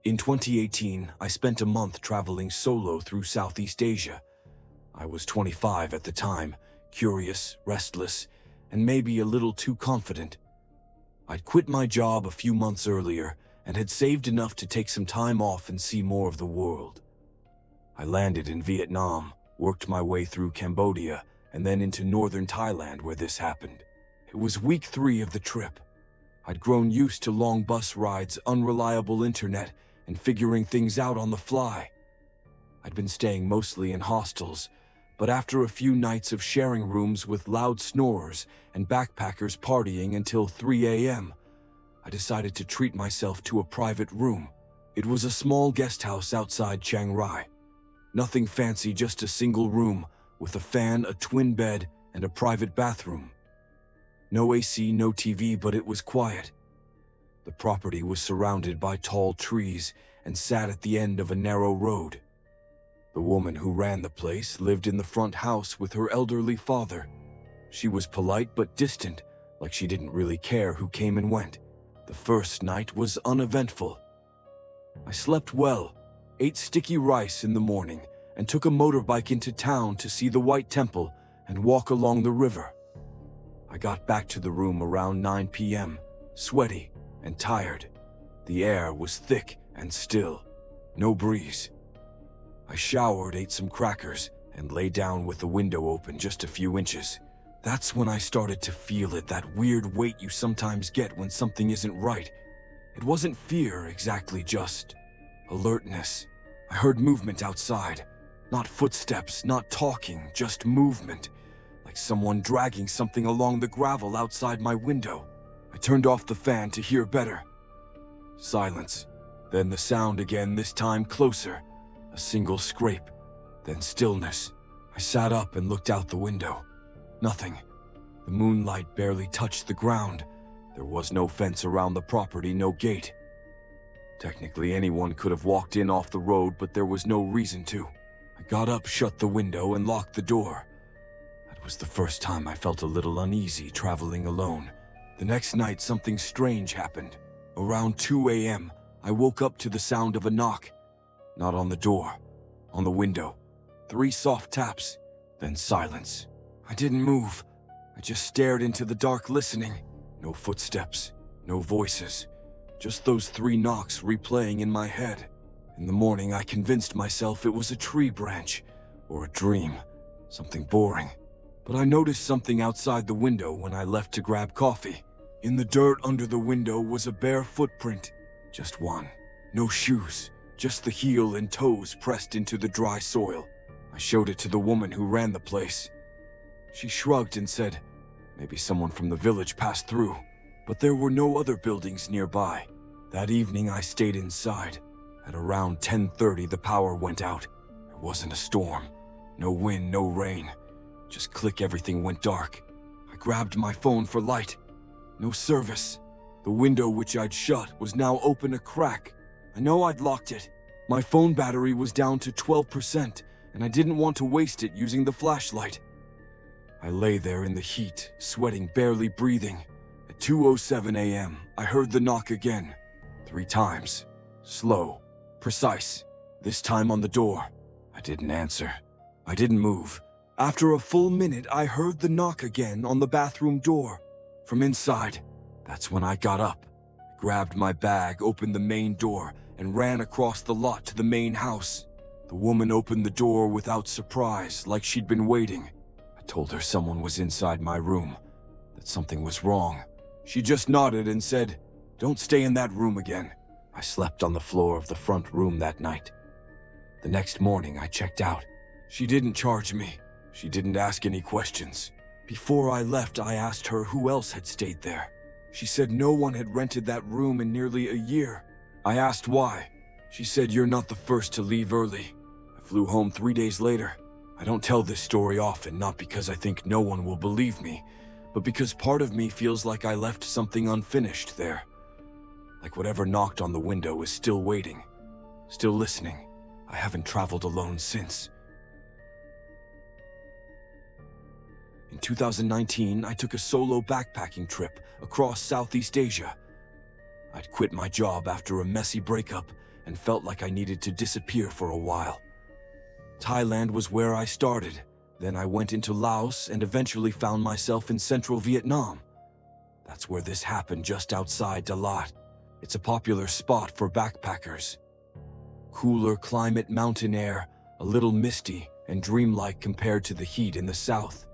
In 2018, I spent a month traveling solo through Southeast Asia. I was 25 at the time, curious, restless, and maybe a little too confident. I'd quit my job a few months earlier and had saved enough to take some time off and see more of the world. I landed in Vietnam, worked my way through Cambodia, and then into northern Thailand where this happened. It was week 3 of the trip. I'd grown used to long bus rides, unreliable internet, and figuring things out on the fly. I'd been staying mostly in hostels, but after a few nights of sharing rooms with loud snorers and backpackers partying until 3 a.m., I decided to treat myself to a private room. It was a small guest house outside Chiang Rai. Nothing fancy, just a single room with a fan, a twin bed, and a private bathroom. No AC, no TV, but it was quiet. The property was surrounded by tall trees and sat at the end of a narrow road. The woman who ran the place lived in the front house with her elderly father. She was polite but distant, like she didn't really care who came and went. The first night was uneventful. I slept well, ate sticky rice in the morning, and took a motorbike into town to see the White Temple and walk along the river. I got back to the room around 9 p.m., sweaty and tired. The air was thick and still, no breeze. I showered, ate some crackers, and lay down with the window open just a few inches. That's when I started to feel it, that weird weight you sometimes get when something isn't right. It wasn't fear exactly, just alertness. I heard movement outside. Not footsteps, not talking, just movement. Like someone dragging something along the gravel outside my window. I turned off the fan to hear better. Silence. Then the sound again, this time closer. A single scrape. Then stillness. I sat up and looked out the window. Nothing. The moonlight barely touched the ground. There was no fence around the property, no gate. Technically, anyone could have walked in off the road, but there was no reason to. I got up, shut the window, and locked the door. That was the first time I felt a little uneasy traveling alone. The next night, something strange happened. Around 2 a.m., I woke up to the sound of a knock. Not on the door, on the window. 3 soft taps, then silence. I didn't move. I just stared into the dark, listening. No footsteps, no voices. Just those 3 knocks replaying in my head. In the morning, I convinced myself it was a tree branch, or a dream, something boring. But I noticed something outside the window when I left to grab coffee. In the dirt under the window was a bare footprint. Just one. No shoes, just the heel and toes pressed into the dry soil. I showed it to the woman who ran the place. She shrugged and said, maybe someone from the village passed through. But there were no other buildings nearby. That evening I stayed inside. At around 10:30 the power went out. It wasn't a storm. No wind, no rain. Just click, everything went dark. I grabbed my phone for light. No service. The window which I'd shut was now open a crack. I know I'd locked it. My phone battery was down to 12%, and I didn't want to waste it using the flashlight. I lay there in the heat, sweating, barely breathing. At 2:07 a.m., I heard the knock again. 3 times. Slow. Precise. This time on the door. I didn't answer. I didn't move. After a full minute, I heard the knock again on the bathroom door. From inside. That's when I got up, grabbed my bag, opened the main door, and ran across the lot to the main house. The woman opened the door without surprise, like she'd been waiting. I told her someone was inside my room, that something was wrong. She just nodded and said, "Don't stay in that room again." I slept on the floor of the front room that night. The next morning, I checked out. She didn't charge me. She didn't ask any questions. Before I left, I asked her who else had stayed there. She said no one had rented that room in nearly a year. I asked why. She said, "You're not the first to leave early." I flew home 3 days later. I don't tell this story often, not because I think no one will believe me, but because part of me feels like I left something unfinished there. Like whatever knocked on the window is still waiting, still listening. I haven't traveled alone since. In 2019, I took a solo backpacking trip across Southeast Asia. I'd quit my job after a messy breakup and felt like I needed to disappear for a while. Thailand was where I started. Then I went into Laos and eventually found myself in central Vietnam. That's where this happened, just outside Dalat. It's a popular spot for backpackers. Cooler climate, mountain air, a little misty and dreamlike compared to the heat in the south.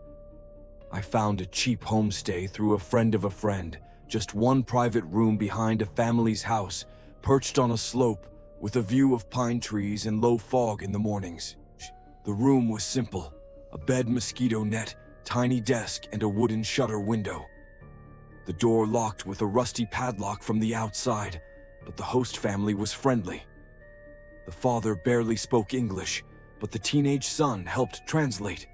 I found a cheap homestay through a friend of a friend, just one private room behind a family's house, perched on a slope with a view of pine trees and low fog in the mornings. The room was simple: a bed, mosquito net, tiny desk, and a wooden shutter window. The door locked with a rusty padlock from the outside, but the host family was friendly. The father barely spoke English, but the teenage son helped translate.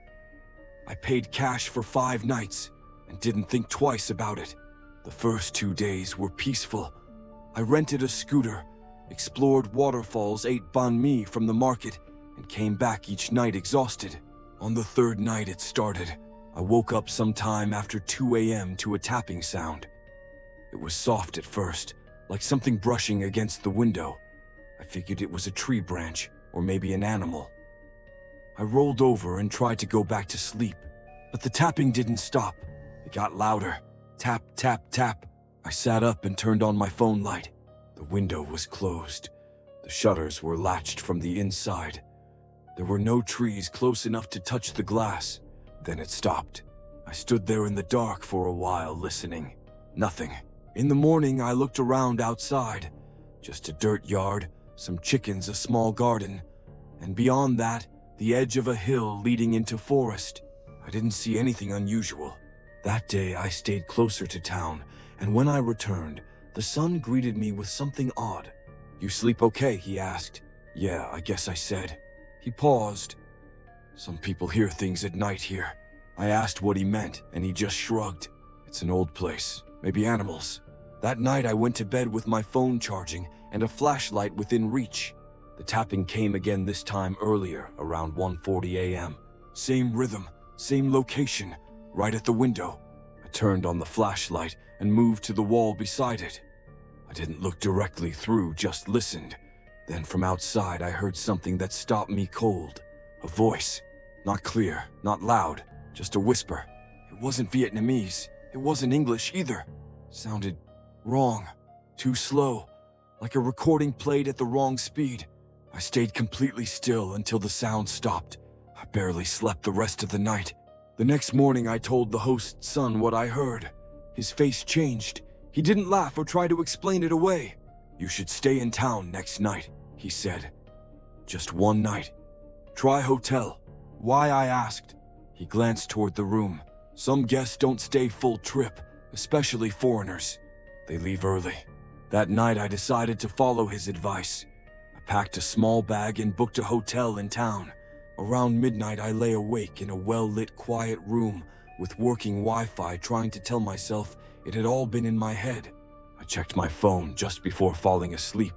I paid cash for 5 nights and didn't think twice about it. The first 2 days were peaceful. I rented a scooter, explored waterfalls, ate banh mi from the market, and came back each night exhausted. On the 3rd night it started. I woke up sometime after 2 a.m. to a tapping sound. It was soft at first, like something brushing against the window. I figured it was a tree branch, or maybe an animal. I rolled over and tried to go back to sleep, but the tapping didn't stop. It got louder. Tap, tap, tap. I sat up and turned on my phone light. The window was closed. The shutters were latched from the inside. There were no trees close enough to touch the glass. Then it stopped. I stood there in the dark for a while, listening. Nothing. In the morning, I looked around outside. Just a dirt yard, some chickens, a small garden, and beyond that, the edge of a hill leading into forest. I didn't see anything unusual. That day, I stayed closer to town, and when I returned, the son greeted me with something odd. "You sleep okay?" he asked. "Yeah, I guess," I said. He paused. "Some people hear things at night here." I asked what he meant, and he just shrugged. "It's an old place. Maybe animals." That night I went to bed with my phone charging and a flashlight within reach. The tapping came again, this time earlier, around 1:40 a.m. Same rhythm, same location, right at the window. I turned on the flashlight and moved to the wall beside it. I didn't look directly through, just listened. Then from outside I heard something that stopped me cold. A voice. Not clear, not loud, just a whisper. It wasn't Vietnamese. It wasn't English either. Sounded wrong, too slow, like a recording played at the wrong speed. I stayed completely still until the sound stopped. I barely slept the rest of the night. The next morning I told the host's son what I heard. His face changed. He didn't laugh or try to explain it away. "You should stay in town next night," he said. "Just one night. Try hotel." "Why?" I asked. He glanced toward the room. "Some guests don't stay full trip, especially foreigners. They leave early." That night I decided to follow his advice. I packed a small bag and booked a hotel in town. Around midnight I lay awake in a well-lit, quiet room with working Wi-Fi, trying to tell myself it had all been in my head. I checked my phone just before falling asleep.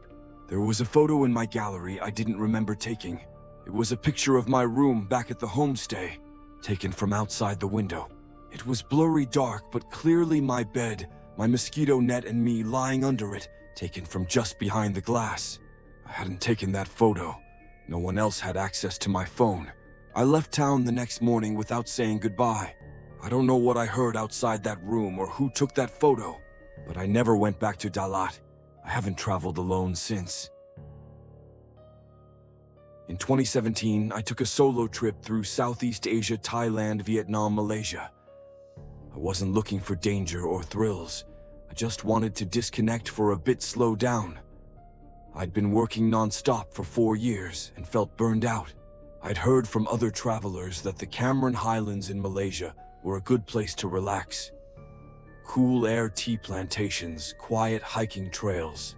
There was a photo in my gallery I didn't remember taking. It was a picture of my room back at the homestay, taken from outside the window. It was blurry dark, but clearly my bed, my mosquito net, and me lying under it, taken from just behind the glass. I hadn't taken that photo. No one else had access to my phone. I left town the next morning without saying goodbye. I don't know what I heard outside that room or who took that photo, but I never went back to Dalat. I haven't traveled alone since. In 2017, I took a solo trip through Southeast Asia, Thailand, Vietnam, Malaysia. I wasn't looking for danger or thrills. I just wanted to disconnect for a bit, slow down. I'd been working non-stop for 4 years and felt burned out. I'd heard from other travelers that the Cameron Highlands in Malaysia were a good place to relax. Cool air, tea plantations, quiet hiking trails.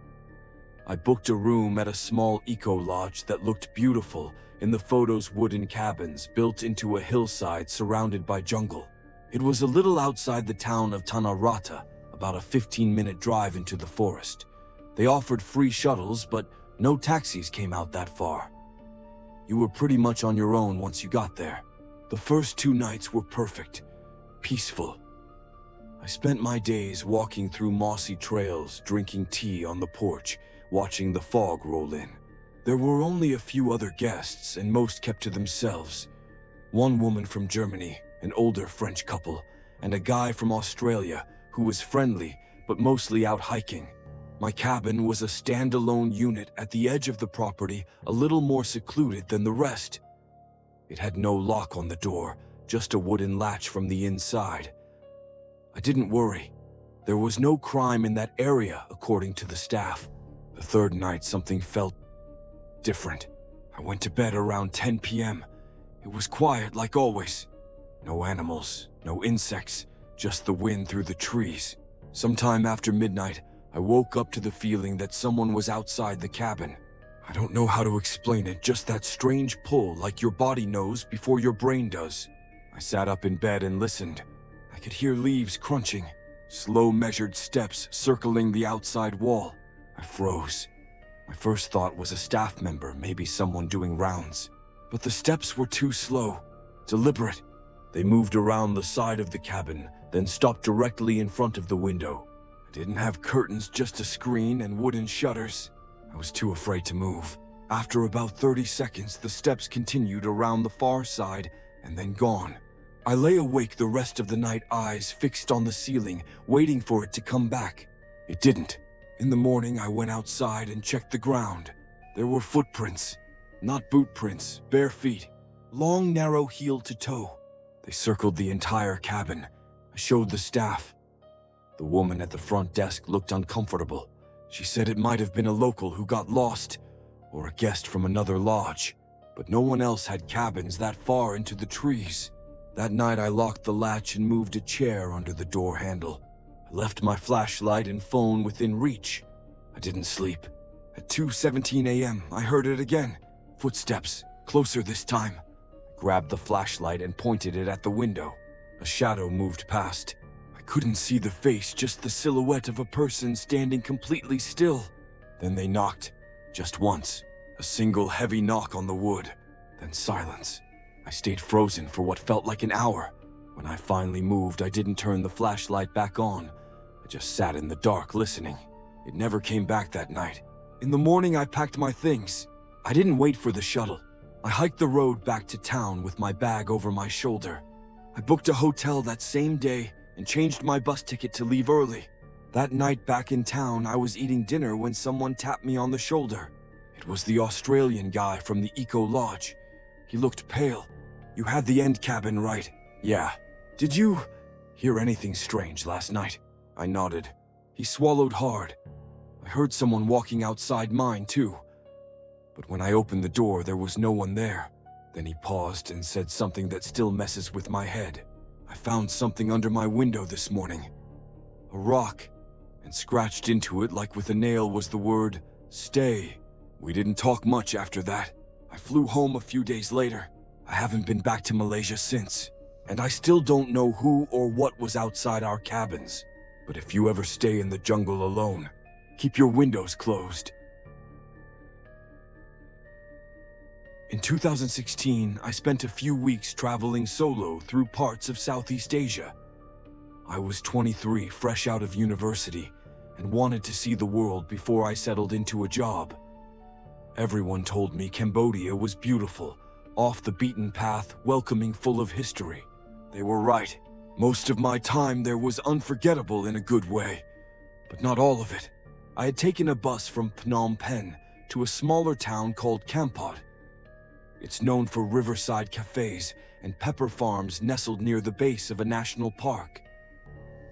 I booked a room at a small eco-lodge that looked beautiful in the photos, wooden cabins built into a hillside surrounded by jungle. It was a little outside the town of Tanah Rata, about a 15-minute drive into the forest. They offered free shuttles, but no taxis came out that far. You were pretty much on your own once you got there. The first 2 nights were perfect, peaceful. I spent my days walking through mossy trails, drinking tea on the porch, watching the fog roll in. There were only a few other guests, and most kept to themselves. One woman from Germany, an older French couple, and a guy from Australia who was friendly but mostly out hiking. My cabin was a standalone unit at the edge of the property, a little more secluded than the rest. It had no lock on the door, just a wooden latch from the inside. I didn't worry. There was no crime in that area, according to the staff. The third night, something felt different. I went to bed around 10 p.m. It was quiet like always. No animals, no insects, just the wind through the trees. Sometime after midnight, I woke up to the feeling that someone was outside the cabin. I don't know how to explain it, just that strange pull like your body knows before your brain does. I sat up in bed and listened. I could hear leaves crunching, slow measured steps circling the outside wall. I froze. My first thought was a staff member, maybe someone doing rounds. But the steps were too slow, deliberate. They moved around the side of the cabin, then stopped directly in front of the window. I didn't have curtains, just a screen and wooden shutters. I was too afraid to move. After about 30 seconds, the steps continued around the far side and then gone. I lay awake the rest of the night, eyes fixed on the ceiling, waiting for it to come back. It didn't. In the morning, I went outside and checked the ground. There were footprints, not boot prints, bare feet, long, narrow heel to toe. They circled the entire cabin. I showed the staff. The woman at the front desk looked uncomfortable. She said it might have been a local who got lost, or a guest from another lodge, but no one else had cabins that far into the trees. That night I locked the latch and moved a chair under the door handle. I left my flashlight and phone within reach. I didn't sleep. At 2:17 a.m., I heard it again. Footsteps, closer this time. I grabbed the flashlight and pointed it at the window. A shadow moved past. I couldn't see the face, just the silhouette of a person standing completely still. Then they knocked, just once. A single heavy knock on the wood, then silence. I stayed frozen for what felt like an hour. When I finally moved, I didn't turn the flashlight back on. I just sat in the dark listening. It never came back that night. In the morning, I packed my things. I didn't wait for the shuttle. I hiked the road back to town with my bag over my shoulder. I booked a hotel that same day and changed my bus ticket to leave early. That night back in town, I was eating dinner when someone tapped me on the shoulder. It was the Australian guy from the Eco Lodge. He looked pale. "You had the end cabin, right?" "Yeah." "Did you hear anything strange last night?" I nodded. He swallowed hard. "I heard someone walking outside mine, too. But when I opened the door, there was no one there." Then he paused and said something that still messes with my head. "I found something under my window this morning. A rock, and scratched into it like with a nail was the word, 'stay.' We didn't talk much after that. I flew home a few days later. I haven't been back to Malaysia since, and I still don't know who or what was outside our cabins. But if you ever stay in the jungle alone, keep your windows closed." In 2016, I spent a few weeks traveling solo through parts of Southeast Asia. I was 23, fresh out of university, and wanted to see the world before I settled into a job. Everyone told me Cambodia was beautiful, off the beaten path, welcoming, full of history. They were right. Most of my time there was unforgettable in a good way, but not all of it. I had taken a bus from Phnom Penh to a smaller town called Kampot. It's known for riverside cafes and pepper farms nestled near the base of a national park.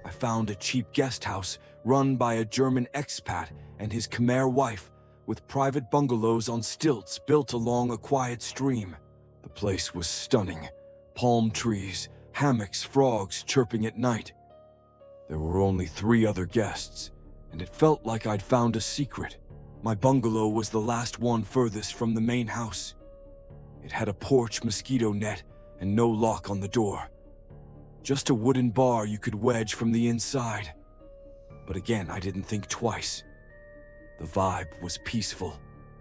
I found a cheap guest house run by a German expat and his Khmer wife, with private bungalows on stilts built along a quiet stream. The place was stunning. Palm trees, hammocks, frogs chirping at night. There were only 3 other guests, and it felt like I'd found a secret. My bungalow was the last one furthest from the main house. It had a porch mosquito net and no lock on the door. Just a wooden bar you could wedge from the inside. But again, I didn't think twice. The vibe was peaceful,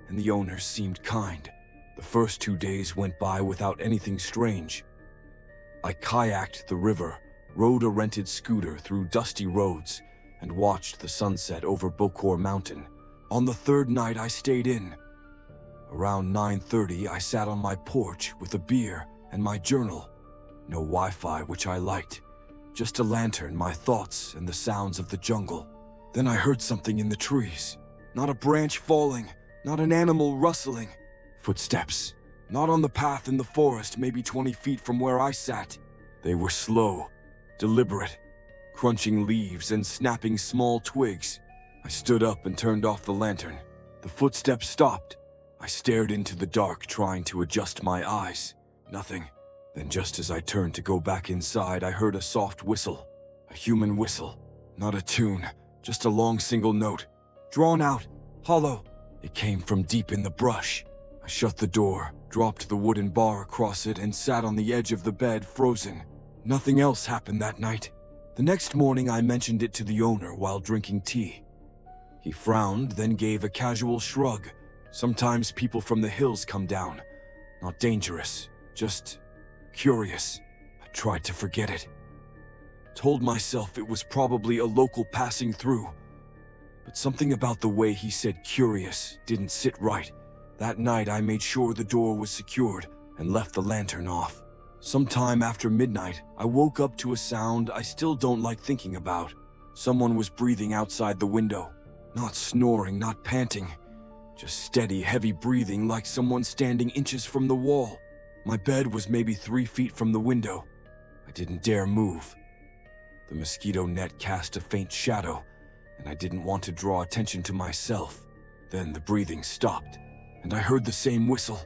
and the owners seemed kind. The first 2 days went by without anything strange. I kayaked the river, rode a rented scooter through dusty roads, and watched the sunset over Bokor Mountain. On the third night, I stayed in. Around 9:30, I sat on my porch with a beer and my journal. No Wi-Fi, which I liked. Just a lantern, my thoughts, and the sounds of the jungle. Then I heard something in the trees. Not a branch falling, not an animal rustling. Footsteps. Not on the path in the forest, maybe 20 feet from where I sat. They were slow, deliberate, crunching leaves and snapping small twigs. I stood up and turned off the lantern. The footsteps stopped. I stared into the dark, trying to adjust my eyes. Nothing. Then just as I turned to go back inside, I heard a soft whistle. A human whistle. Not a tune, just a long single note. Drawn out, hollow. It came from deep in the brush. I shut the door, dropped the wooden bar across it, and sat on the edge of the bed, frozen. Nothing else happened that night. The next morning, I mentioned it to the owner while drinking tea. He frowned, then gave a casual shrug. Sometimes people from the hills come down. Not dangerous, just curious. I tried to forget it. Told myself it was probably a local passing through. But something about the way he said curious didn't sit right. That night, I made sure the door was secured and left the lantern off. Sometime after midnight, I woke up to a sound I still don't like thinking about. Someone was breathing outside the window. Not snoring, not panting. Just steady, heavy breathing like someone standing inches from the wall. My bed was maybe 3 feet from the window. I didn't dare move. The mosquito net cast a faint shadow, and I didn't want to draw attention to myself. Then the breathing stopped, and I heard the same whistle.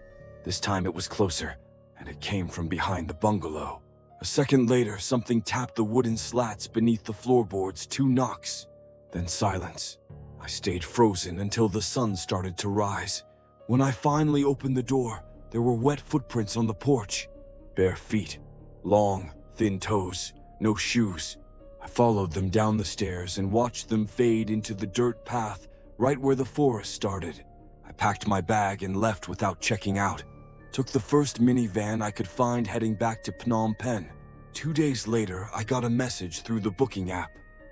This time it was closer, and it came from behind the bungalow. A second later, something tapped the wooden slats beneath the floorboards, 2 knocks. Then silence. I stayed frozen until the sun started to rise. When I finally opened the door, there were wet footprints on the porch. Bare feet, long, thin toes, no shoes. I followed them down the stairs and watched them fade into the dirt path right where the forest started. I packed my bag and left without checking out. Took the first minivan I could find heading back to Phnom Penh. 2 days later, I got a message through the booking app.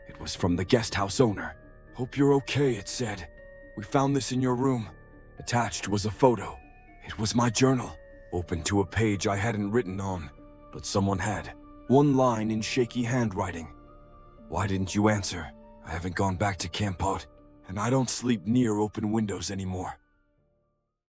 It was from the guest house owner. "Hope you're okay," it said. "We found this in your room." Attached was a photo. It was my journal, open to a page I hadn't written on, but someone had. One line in shaky handwriting. "Why didn't you answer? I haven't gone back to Kampot, and I don't sleep near open windows anymore."